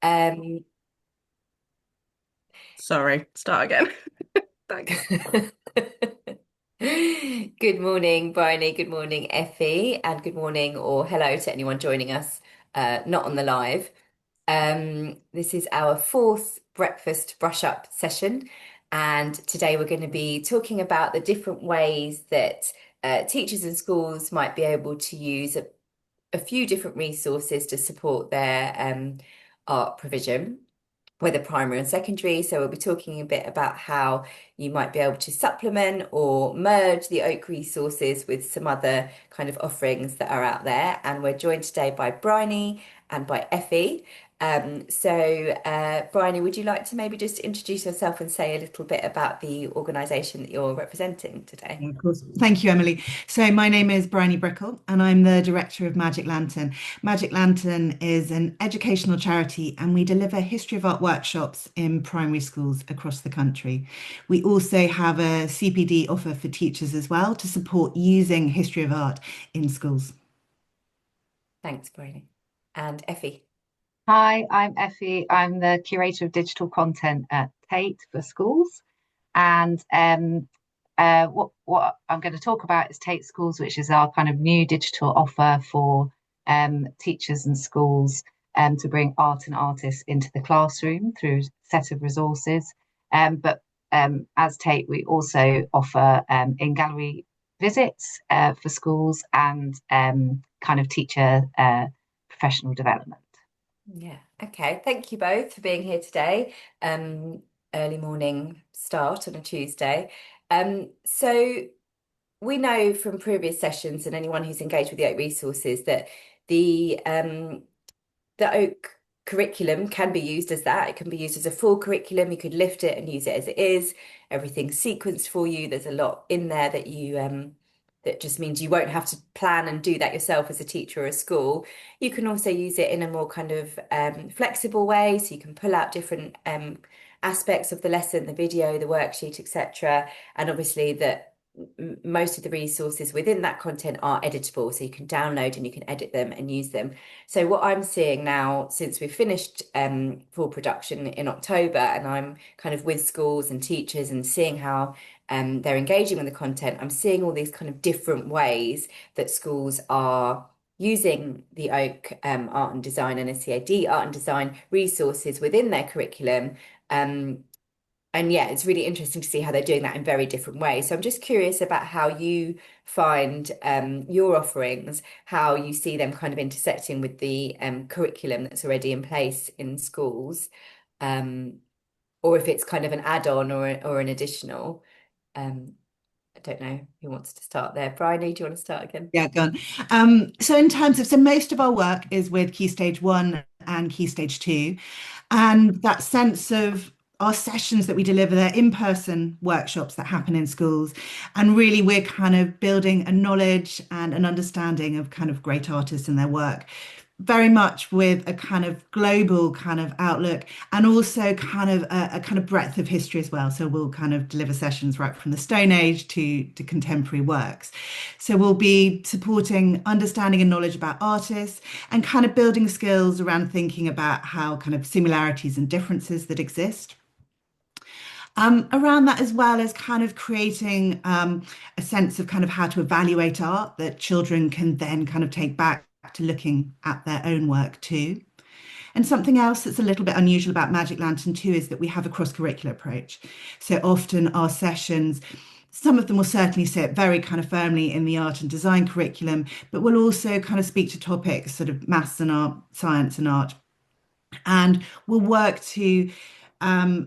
Um, Sorry, start again. Thanks. Good morning, Briony. Good morning, Effie, and good morning or hello to anyone joining us not on the live. This is our fourth breakfast brush up session, and today we're going to be talking about the different ways that teachers and schools might be able to use a few different resources to support their art provision, whether primary and secondary. So we'll be talking a bit about how you might be able to supplement or merge the Oak resources with some other kind of offerings that are out there. And we're joined today by Bryony and by Effie. Bryony, would you like to maybe just introduce yourself and say a little bit about the organisation that you're representing today? Yeah, of course. Thank you, Emily. So my name is Briony Brickell, and I'm the director of Magic Lantern. Magic Lantern is an educational charity, and we deliver history of art workshops in primary schools across the country. We also have a CPD offer for teachers as well to support using history of art in schools. Thanks, Bryony. And Effie. Hi, I'm Effie. I'm the curator of digital content at Tate for schools. And what I'm going to talk about is Tate Schools, which is our kind of new digital offer for teachers and schools to bring art and artists into the classroom through a set of resources. But as Tate, we also offer in-gallery visits for schools and kind of teacher professional development. Yeah, okay. Thank you both for being here today. Early morning start on a Tuesday. So we know from previous sessions and anyone who's engaged with the Oak resources that the Oak curriculum can be used as that. It can be used as a full curriculum. You could lift it and use it as it is. Everything's sequenced for you. There's a lot in there that you that just means you won't have to plan and do that yourself as a teacher or a school. You can also use it in a more kind of flexible way, so you can pull out different aspects of the lesson, the video, the worksheet, etc. And obviously that most of the resources within that content are editable, so you can download and you can edit them and use them. So what I'm seeing now, since we've finished full production in October, and I'm kind of with schools and teachers and seeing how they're engaging with the content, I'm seeing all these kind of different ways that schools are using the Oak art and design and NSEAD art and design resources within their curriculum. And yeah, it's really interesting to see how they're doing that in very different ways. So I'm just curious about how you find your offerings, how you see them kind of intersecting with the curriculum that's already in place in schools, um, or if it's kind of an add-on or an additional. I don't know who wants to start there. Bryony, do you want to start again? Yeah, go on. So most of our work is with Key Stage 1 and Key Stage 2. And that sense of our sessions that we deliver, they're in-person workshops that happen in schools. And really, we're kind of building a knowledge and an understanding of kind of great artists and their work, very much with a kind of global kind of outlook and also kind of a kind of breadth of history as well. So we'll kind of deliver sessions right from the Stone Age to contemporary works. So we'll be supporting understanding and knowledge about artists and kind of building skills around thinking about how kind of similarities and differences that exist. Around that, as well as kind of creating a sense of kind of how to evaluate art that children can then kind of take back to looking at their own work too. And something else that's a little bit unusual about Magic Lantern too is that we have a cross-curricular approach. So often our sessions, some of them will certainly sit very kind of firmly in the art and design curriculum, but we'll also kind of speak to topics, sort of maths and art, science and art, and we'll work to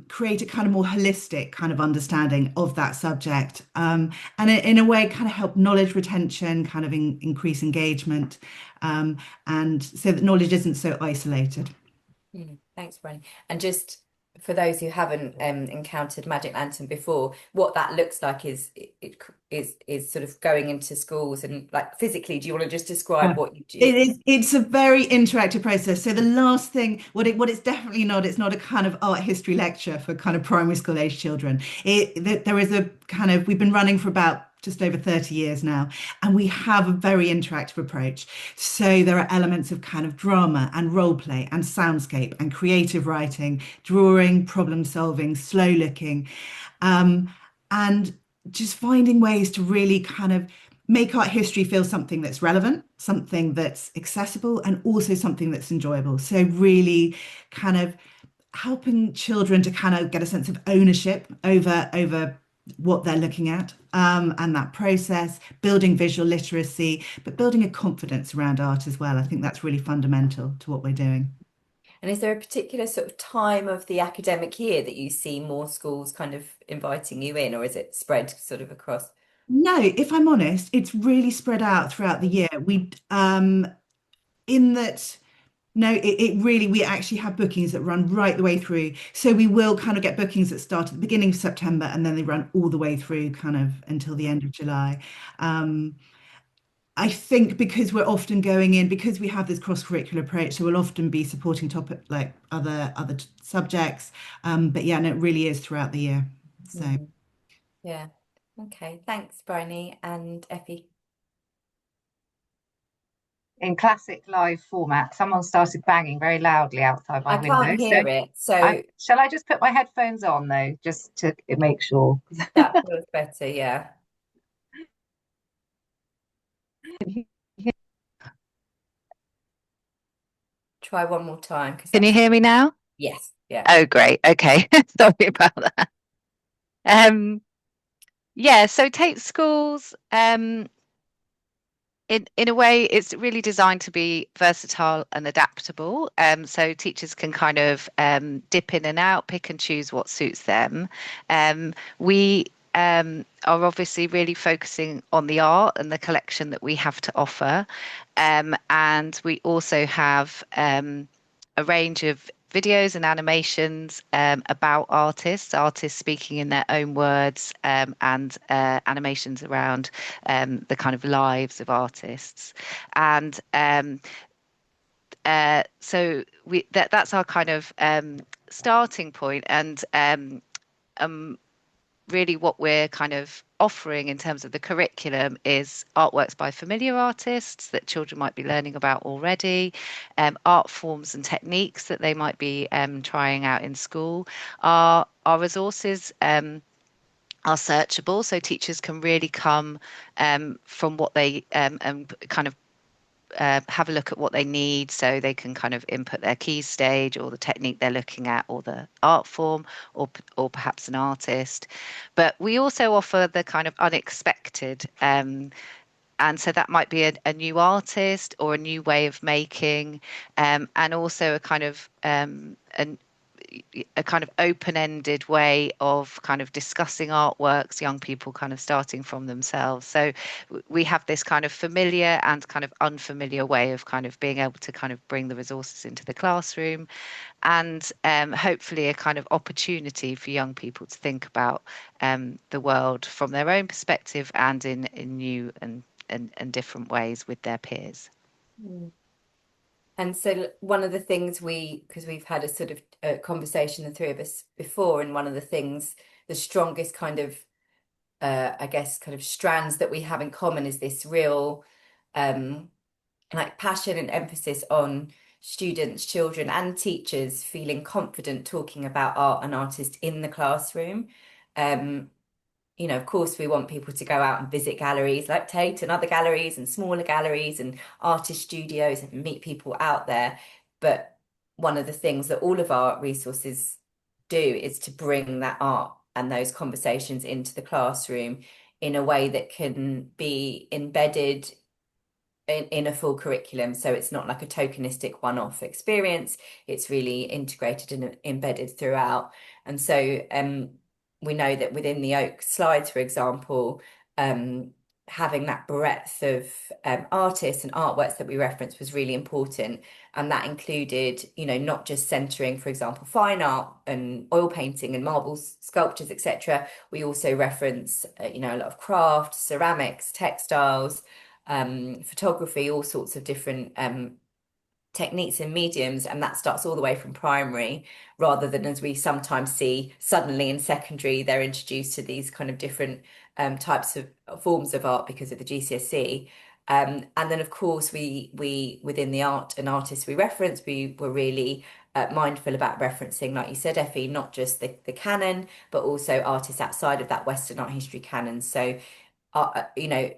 create a kind of more holistic kind of understanding of that subject, and in a way kind of help knowledge retention, kind of increase engagement, and so that knowledge isn't so isolated. Thanks, Brian. And just for those who haven't encountered Magic Lantern before, what that looks like is sort of going into schools and like physically. Do you want to just describe what you do? It's a very interactive process. So the last thing, what it's definitely not, it's not a kind of art history lecture for kind of primary school age children. There is a kind of, we've been running for about just over 30 years now, and we have a very interactive approach. So there are elements of kind of drama and role play and soundscape and creative writing, drawing, problem solving, slow looking, and just finding ways to really kind of make art history feel something that's relevant, something that's accessible, and also something that's enjoyable. So really kind of helping children to kind of get a sense of ownership over what they're looking at, and that process, building visual literacy, but building a confidence around art as well. I think that's really fundamental to what we're doing. And is there a particular sort of time of the academic year that you see more schools kind of inviting you in, or is it spread sort of across? No, if I'm honest, it's really spread out throughout the year. We in that no, it really, we actually have bookings that run right the way through. So we will kind of get bookings that start at the beginning of September and then they run all the way through kind of until the end of July. Um, I think because we're often going in, because we have this cross-curricular approach, so we'll often be supporting topic like other subjects. But yeah, and it really is throughout the year. So Mm. Yeah. Okay. Thanks, Briony and Effie. In classic live format, someone started banging very loudly outside my I window. can't So hear it, so shall I just put my headphones on though, just to make sure? that feels better. Yeah. Try one more time because Can you that's hear me now? yes. Yeah. Oh, great. Okay. Sorry about that. Yeah, so Tate Schools, in a way, it's really designed to be versatile and adaptable. So teachers can kind of dip in and out, pick and choose what suits them. We are obviously really focusing on the art and the collection that we have to offer. And we also have a range of videos and animations about artists speaking in their own words, and animations around the kind of lives of artists. And so that's our kind of starting point. And um, really what we're kind of offering in terms of the curriculum is artworks by familiar artists that children might be learning about already, art forms and techniques that they might be trying out in school. Our resources are searchable, so teachers can really come from what they kind of have a look at what they need, so they can kind of input their key stage or the technique they're looking at or the art form, or perhaps an artist. But we also offer the kind of unexpected, and so that might be a new artist or a new way of making, and also a kind of open-ended way of kind of discussing artworks, young people kind of starting from themselves. So we have this kind of familiar and kind of unfamiliar way of kind of being able to kind of bring the resources into the classroom, and hopefully a kind of opportunity for young people to think about the world from their own perspective and in new and different ways with their peers. Mm. And so one of the things because we've had a sort of conversation, the three of us before, and one of the things, the strongest kind of, I guess, kind of strands that we have in common is this real, like passion and emphasis on students, children, and teachers feeling confident talking about art and artists in the classroom. Um, of course, we want people to go out and visit galleries like Tate and other galleries and smaller galleries and artist studios and meet people out there. But one of the things that all of our resources do is to bring that art and those conversations into the classroom in a way that can be embedded in a full curriculum. So it's not like a tokenistic one-off experience. It's really integrated and embedded throughout. And so we know that within the Oak slides, for example, having that breadth of artists and artworks that we referenced was really important. And that included, not just centering, for example, fine art and oil painting and marbles, sculptures, etc. We also reference, a lot of craft, ceramics, textiles, photography, all sorts of different techniques and mediums, and that starts all the way from primary, rather than, as we sometimes see, suddenly in secondary they're introduced to these kind of different types of forms of art because of the GCSE. And then, of course, we within the art and artists we reference, we were really mindful about referencing, like you said, Effie, not just the canon, but also artists outside of that Western art history canon. So, you know,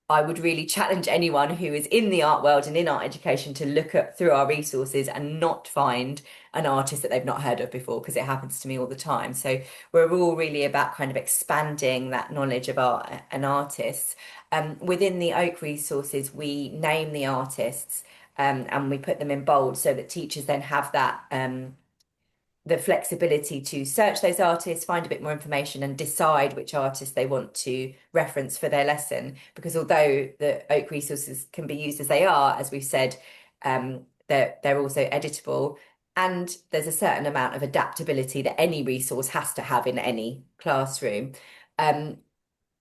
I would really challenge anyone who is in the art world and in art education to look at through our resources and not find an artist that they've not heard of before, because it happens to me all the time. So we're all really about kind of expanding that knowledge of art and artists. Within the Oak resources, we name the artists and we put them in bold so that teachers then have that the flexibility to search those artists, find a bit more information, and decide which artists they want to reference for their lesson. Because although the Oak resources can be used as they are, as we've said, they're also editable. And there's a certain amount of adaptability that any resource has to have in any classroom. Um,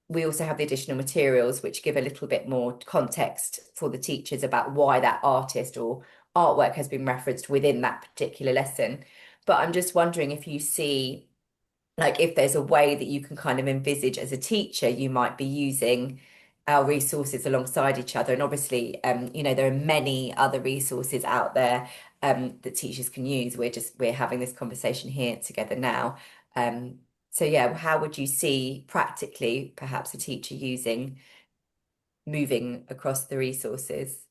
we also have the additional materials, which give a little bit more context for the teachers about why that artist or artwork has been referenced within that particular lesson. But I'm just wondering if you see, like, if there's a way that you can kind of envisage as a teacher, you might be using our resources alongside each other. And obviously, there are many other resources out there that teachers can use. We're having this conversation here together now. So yeah, how would you see practically perhaps a teacher moving across the resources?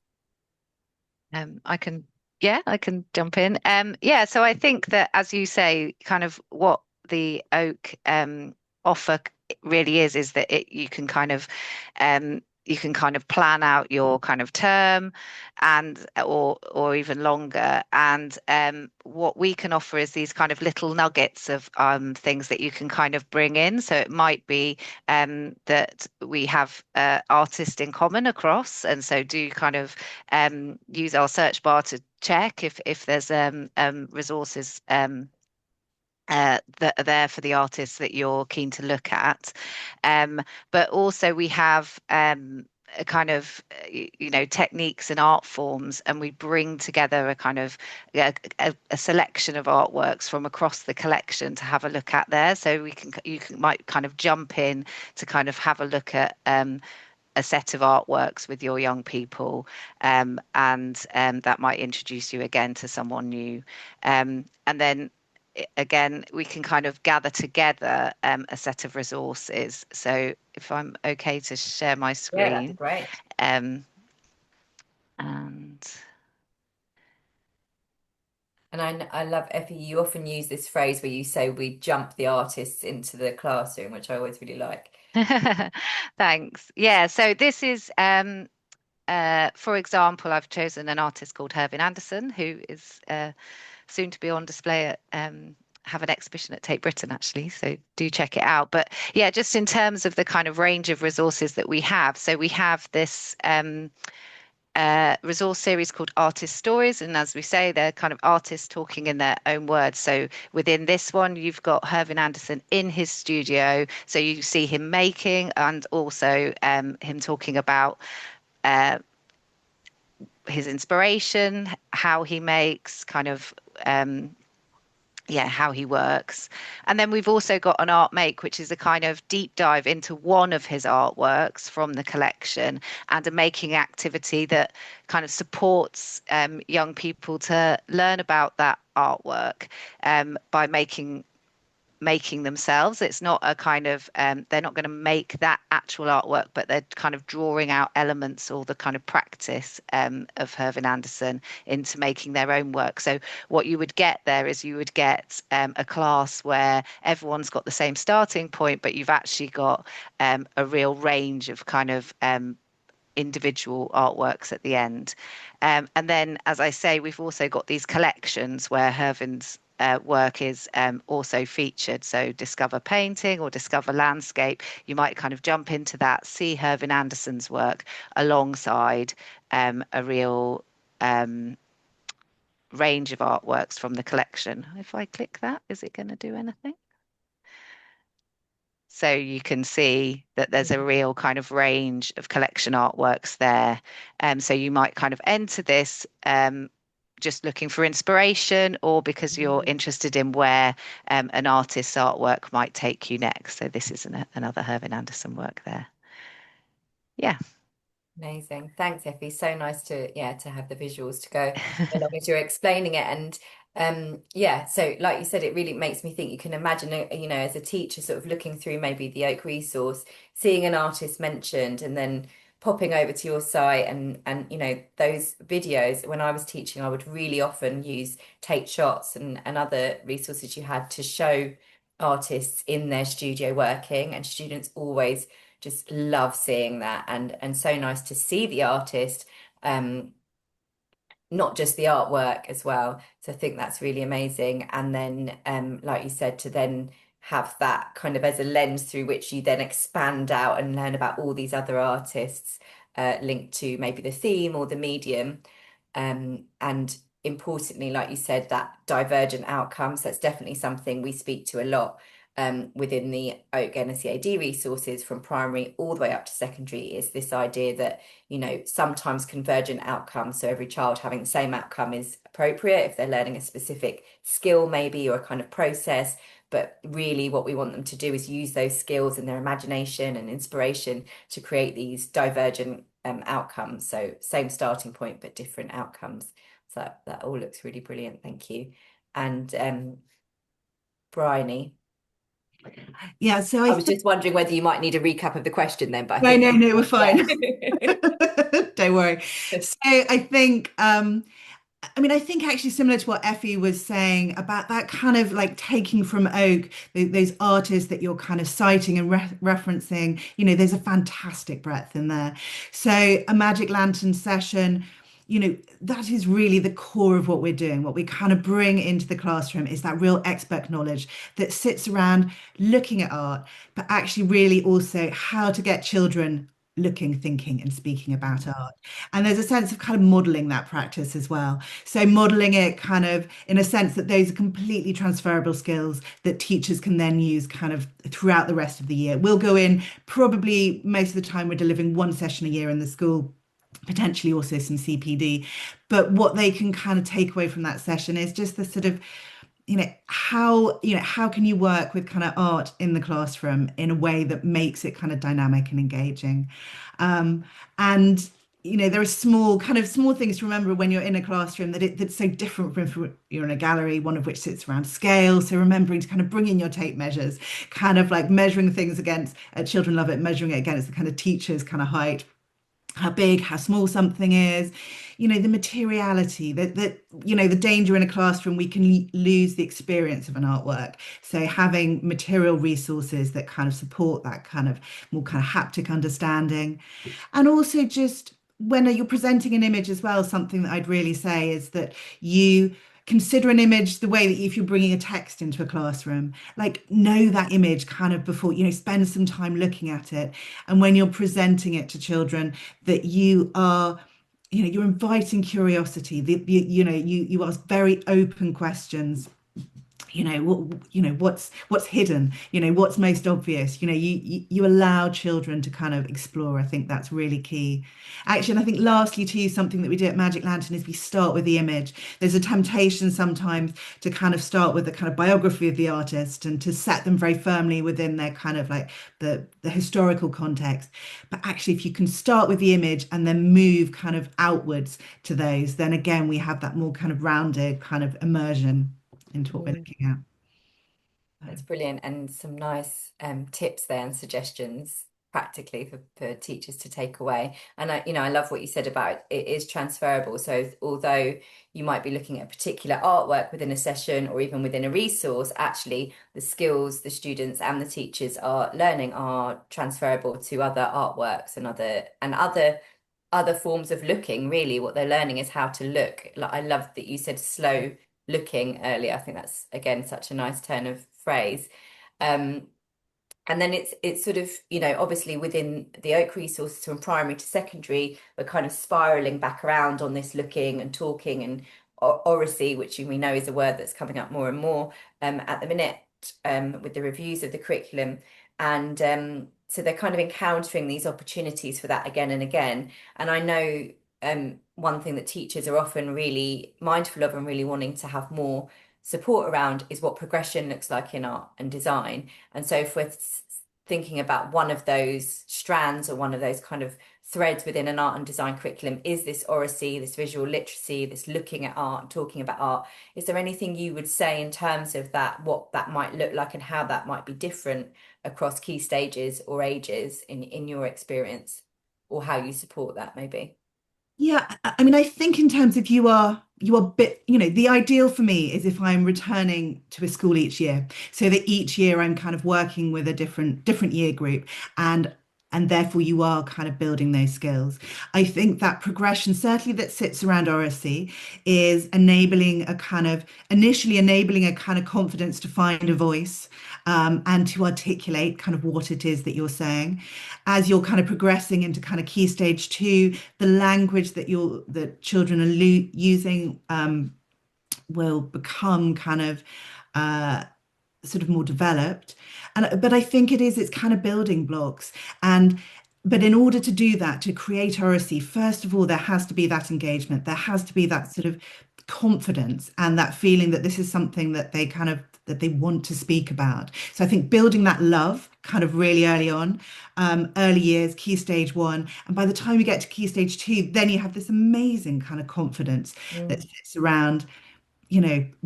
I can, yeah, I can jump in. Yeah, so I think that, as you say, kind of what the Oak offer really is that you can kind of plan out your kind of term and or even longer. And what we can offer is these kind of little nuggets of things that you can kind of bring in. So it might be that we have artists in common across, and so do kind of use our search bar to check if there's resources that are there for the artists that you're keen to look at. But also we have a kind of techniques and art forms, and we bring together a kind of a selection of artworks from across the collection to have a look at there. So might kind of jump in to kind of have a look at a set of artworks with your young people, and that might introduce you again to someone new. And then again, we can kind of gather together a set of resources. So if I'm okay to share my Yeah, that'd be screen, great. and And I love, Effie, you often use this phrase where you say we jump the artists into the classroom, which I always really like. thanks. Yeah, so this is for example, I've chosen an artist called Hervin Anderson, who is soon to be on display at have an exhibition at Tate Britain, actually. So do check it out. But yeah, just in terms of the kind of range of resources that we have. So we have this resource series called Artist Stories. And as we say, they're kind of artists talking in their own words. So within this one, you've got Hervin Anderson in his studio. So you see him making, and also him talking about his inspiration, how he makes, kind of how he works. And then we've also got an art make, which is a kind of deep dive into one of his artworks from the collection, and a making activity that kind of supports young people to learn about that artwork by making themselves. It's not a kind of they're not going to make that actual artwork, but they're kind of drawing out elements or the kind of practice of Hervin Anderson into making their own work. So what you would get there is you would get a class where everyone's got the same starting point, but you've actually got a real range of kind of individual artworks at the end. And then, as I say, we've also got these collections where Hervin's work is also featured. So Discover Painting or Discover Landscape, you might kind of jump into that, see Hervin Anderson's work alongside a real range of artworks from the collection. If I click that, is it going to do anything? So you can see that there's a real kind of range of collection artworks there. So you might kind of enter this just looking for inspiration, or because you're interested in where an artist's artwork might take you next. So this is another Hervin Anderson work there. Yeah. Amazing. Thanks, Effie. So nice to have the visuals to go along as you're explaining it. And so like you said, it really makes me think you can imagine, as a teacher sort of looking through maybe the Oak resource, seeing an artist mentioned and then popping over to your site and those videos. When I was teaching, I would really often use Tate shots and other resources you had to show artists in their studio working, and students always just love seeing that, and so nice to see the artist, not just the artwork as well. So I think that's really amazing. And then like you said, to then have that kind of as a lens through which you then expand out and learn about all these other artists linked to maybe the theme or the medium, and importantly, like you said, that divergent outcomes, that's definitely something we speak to a lot within the Oak NSEAD resources from primary all the way up to secondary, is this idea that, sometimes convergent outcomes, so every child having the same outcome, is appropriate if they're learning a specific skill maybe, or a kind of process. But really what we want them to do is use those skills and their imagination and inspiration to create these divergent outcomes. So same starting point, but different outcomes. So that all looks really brilliant. Thank you. And Briony. Yeah, so I was just wondering whether you might need a recap of the question then, but no, we're fine. Yeah. Don't worry. So I think, I think actually similar to what Effie was saying about that kind of like taking from Oak, those artists that you're kind of citing and referencing, there's a fantastic breadth in there. So a Magic Lantern session, that is really the core of what we're doing. What we kind of bring into the classroom is that real expert knowledge that sits around looking at art, but actually really also how to get children looking, thinking, and speaking about art. And there's a sense of kind of modeling that practice as well. So modeling it kind of in a sense that those are completely transferable skills that teachers can then use kind of throughout the rest of the year. We'll go in, probably most of the time we're delivering one session a year in the school, potentially also some CPD. But what they can kind of take away from that session is just the sort of, how can you work with kind of art in the classroom in a way that makes it kind of dynamic and engaging. And there are small things to remember when you're in a classroom that's so different from if you're in a gallery, one of which sits around scale. So remembering to kind of bring in your tape measures, kind of like measuring things against, children love it, measuring it against the kind of teacher's kind of height, how big, how small something is, the materiality, that the danger in a classroom, we can lose the experience of an artwork. So having material resources that kind of support that kind of more kind of haptic understanding. And also just when you're presenting an image as well, something that I'd really say is that you consider an image the way that if you're bringing a text into a classroom, like know that image kind of before, spend some time looking at it. And when you're presenting it to children, that you are, you're inviting curiosity, you ask very open questions. What's hidden, what's most obvious, you allow children to kind of explore. I think that's really key, actually. And I think lastly too, something that we do at Magic Lantern is we start with the image. There's a temptation sometimes to kind of start with the kind of biography of the artist and to set them very firmly within their kind of like the historical context. But actually, if you can start with the image and then move kind of outwards to those, then again we have that more kind of rounded kind of immersion into what we're looking at. That's brilliant, and some nice tips there and suggestions practically for teachers to take away. And I love what you said about it is transferable. So although you might be looking at a particular artwork within a session or even within a resource, actually the skills the students and the teachers are learning are transferable to other artworks and other forms of looking. Really, what they're learning is how to look. Like, I love that you said slow looking earlier. I think that's again such a nice turn of phrase. And then it's sort of, obviously within the Oak resources from primary to secondary, we're kind of spiraling back around on this looking and talking and oracy, which we know is a word that's coming up more and more at the minute with the reviews of the curriculum. And so they're kind of encountering these opportunities for that again and again. And I know one thing that teachers are often really mindful of and really wanting to have more support around is what progression looks like in art and design. And so if we're thinking about one of those strands or one of those kind of threads within an art and design curriculum is this oracy, this visual literacy, this looking at art, talking about art. Is there anything you would say in terms of that, what that might look like and how that might be different across key stages or ages in your experience, or how you support that maybe? Yeah, I mean, I think in terms of you are bit, the ideal for me is if I'm returning to a school each year, so that each year I'm kind of working with a different year group, and and therefore you are kind of building those skills. I think that progression, certainly that sits around oracy, is initially enabling a kind of confidence to find a voice, and to articulate kind of what it is that you're saying. As you're kind of progressing into kind of key stage two, the language that children are using will become kind of sort of more developed. And but I think it's kind of building blocks. And but in order to do that, to create oracy, first of all, there has to be that engagement. There has to be that sort of confidence and that feeling that this is something that they want to speak about. So I think building that love kind of really early on, early years, key stage one, and by the time you get to key stage two, then you have this amazing kind of confidence that Mm, sits around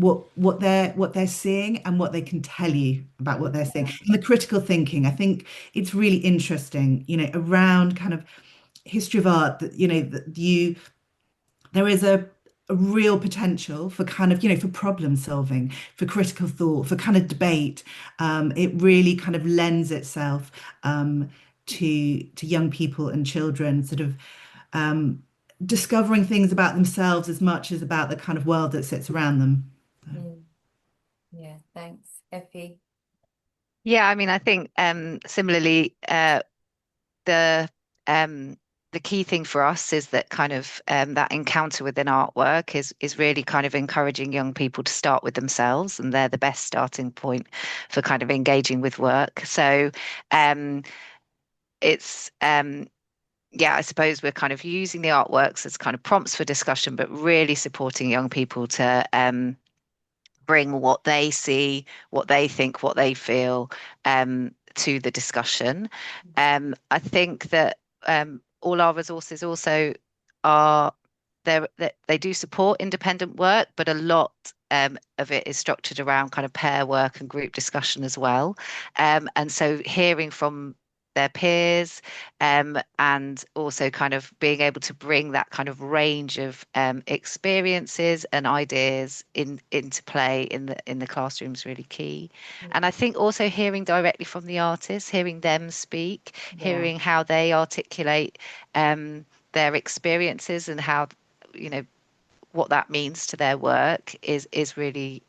what they're seeing and what they can tell you about what they're seeing. yeah. And the critical thinking, I think it's really interesting, around kind of history of art, that that there is a real potential for kind of for problem solving, for critical thought, for kind of debate. It really kind of lends itself to young people and children sort of um, discovering things about themselves as much as about the kind of world that sits around them. Mm, yeah, thanks, Effie. Yeah, I mean, I think similarly, the um, the key thing for us is that kind of that encounter within artwork is really kind of encouraging young people to start with themselves, and they're the best starting point for kind of engaging with work. So um, it's yeah, I suppose we're kind of using the artworks as kind of prompts for discussion, but really supporting young people to bring what they see, what they think, what they feel to the discussion. I think that all our resources also are there, that they do support independent work, but a lot of it is structured around kind of pair work and group discussion as well. And so hearing from their peers, and also kind of being able to bring that kind of range of experiences and ideas into play in the classroom is really key. And I think also hearing directly from the artists, hearing them speak, Yeah. hearing how they articulate their experiences and how you know what that means to their work is really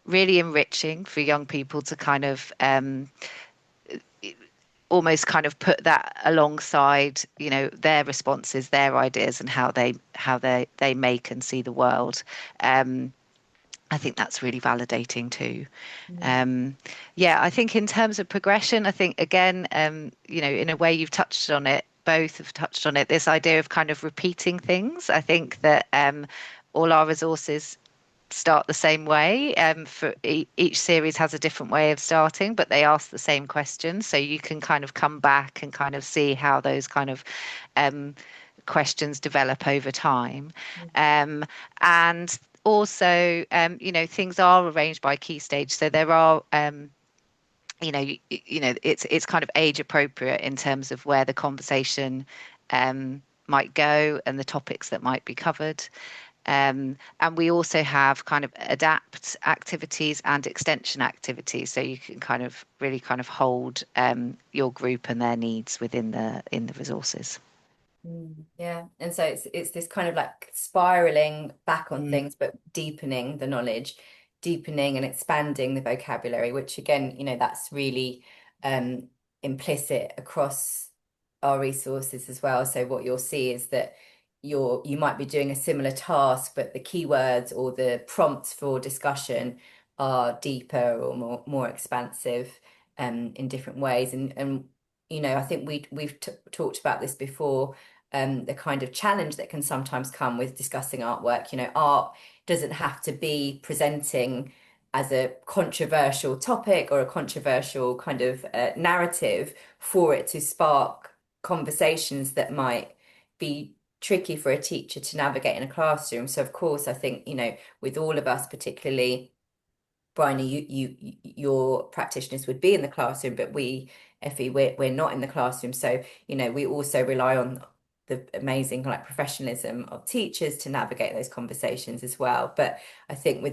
really enriching for young people to kind of almost kind of put that alongside their responses, their ideas, and how they make and see the world. I think that's really validating too. Mm, um yeah, I think in terms of progression, I think again, in a way you've touched on it, both have touched on it, this idea of kind of repeating things. I think that all our resources start the same way. For each series has a different way of starting, but they ask the same questions. So you can kind of come back and kind of see how those kind of um, questions develop over time. mm, And also, things are arranged by key stage. So there are, it's kind of age appropriate in terms of where the conversation might go and the topics that might be covered. And we also have kind of adapt activities and extension activities, so you can kind of really kind of hold your group and their needs within the resources. yeah. And so it's this kind of like spiraling back on Mm. things, but deepening the knowledge, deepening and expanding the vocabulary, which again, that's really um implicit across our resources as well. So what you'll see is that you might be doing a similar task, but the keywords or the prompts for discussion are deeper or more expansive in different ways. And I think we've t talked about this before the kind of challenge that can sometimes come with discussing artwork. You know, art doesn't have to be presenting as a controversial topic or a controversial kind of narrative for it to spark conversations that might be tricky for a teacher to navigate in a classroom. So of course, I think, you know, with all of us, particularly Briony, your practitioners would be in the classroom, but we, Effie, we're not in the classroom. So, you know, we also rely on the amazing like professionalism of teachers to navigate those conversations as well. But I think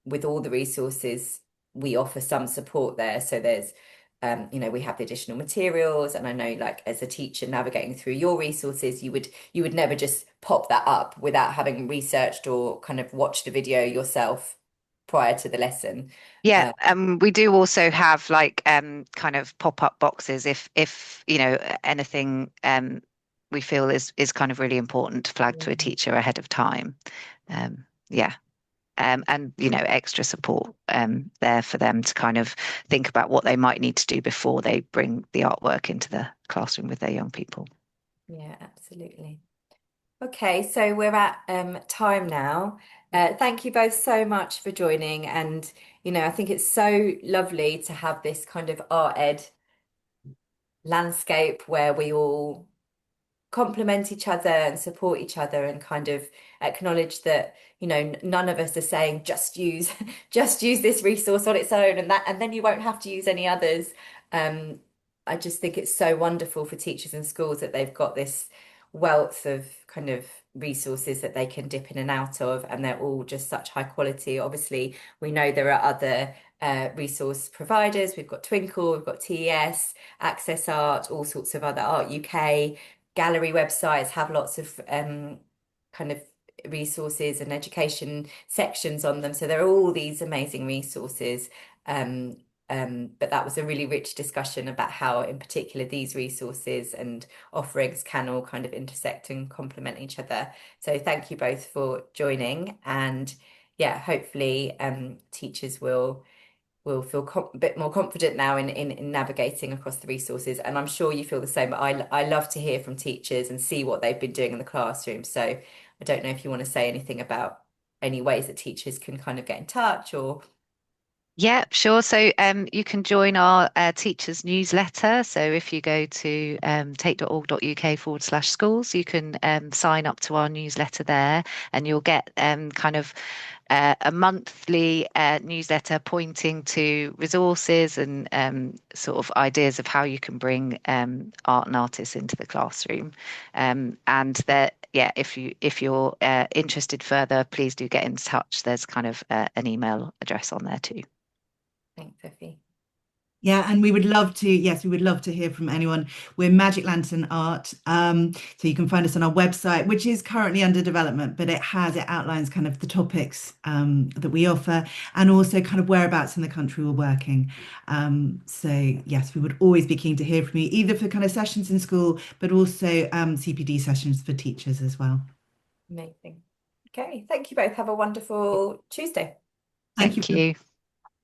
with all the resources, we offer some support there. So there's you know, we have the additional materials, and I know like as a teacher navigating through your resources, you would never just pop that up without having researched or kind of watched a video yourself prior to the lesson. Yeah, we do also have like kind of pop-up boxes if you know anything we feel is kind of really important to flag to a teacher ahead of time. Yeah. And you know, extra support there for them to kind of think about what they might need to do before they bring the artwork into the classroom with their young people. Yeah, absolutely. Okay, so we're at time now. Thank you both so much for joining. And, you know, I think it's so lovely to have this kind of art ed landscape where we all complement each other and support each other and kind of acknowledge that, you know, none of us are saying just use this resource on its own and then you won't have to use any others. I just think it's so wonderful for teachers and schools that they've got this wealth of kind of resources that they can dip in and out of, and they're all just such high quality. Obviously, we know there are other resource providers. We've got Twinkle, we've got TES, Access Art, all sorts of other Art UK. Gallery websites have lots of kind of resources and education sections on them. So there are all these amazing resources. But that was a really rich discussion about how, in particular, these resources and offerings can all kind of intersect and complement each other. So thank you both for joining. And yeah, hopefully teachers will feel a bit more confident now in navigating across the resources. And I'm sure you feel the same. I love to hear from teachers and see what they've been doing in the classroom. So I don't know if you want to say anything about any ways that teachers can kind of get in touch or. Yeah, sure. So you can join our teachers newsletter. So if you go to tate.org.uk/schools, you can sign up to our newsletter there, and you'll get kind of a monthly newsletter pointing to resources and sort of ideas of how you can bring art and artists into the classroom. And that, yeah, if you're interested further, please do get in touch. There's kind of an email address on there too. Thanks, Effie. Yeah, and we would love to, yes, we would love to hear from anyone. We're Magic Lantern Art. So you can find us on our website, which is currently under development, but it outlines kind of the topics that we offer and also kind of whereabouts in the country we're working. So yes, we would always be keen to hear from you, either for kind of sessions in school, but also CPD sessions for teachers as well. Amazing. Okay, thank you both. Have a wonderful Tuesday. Thank you.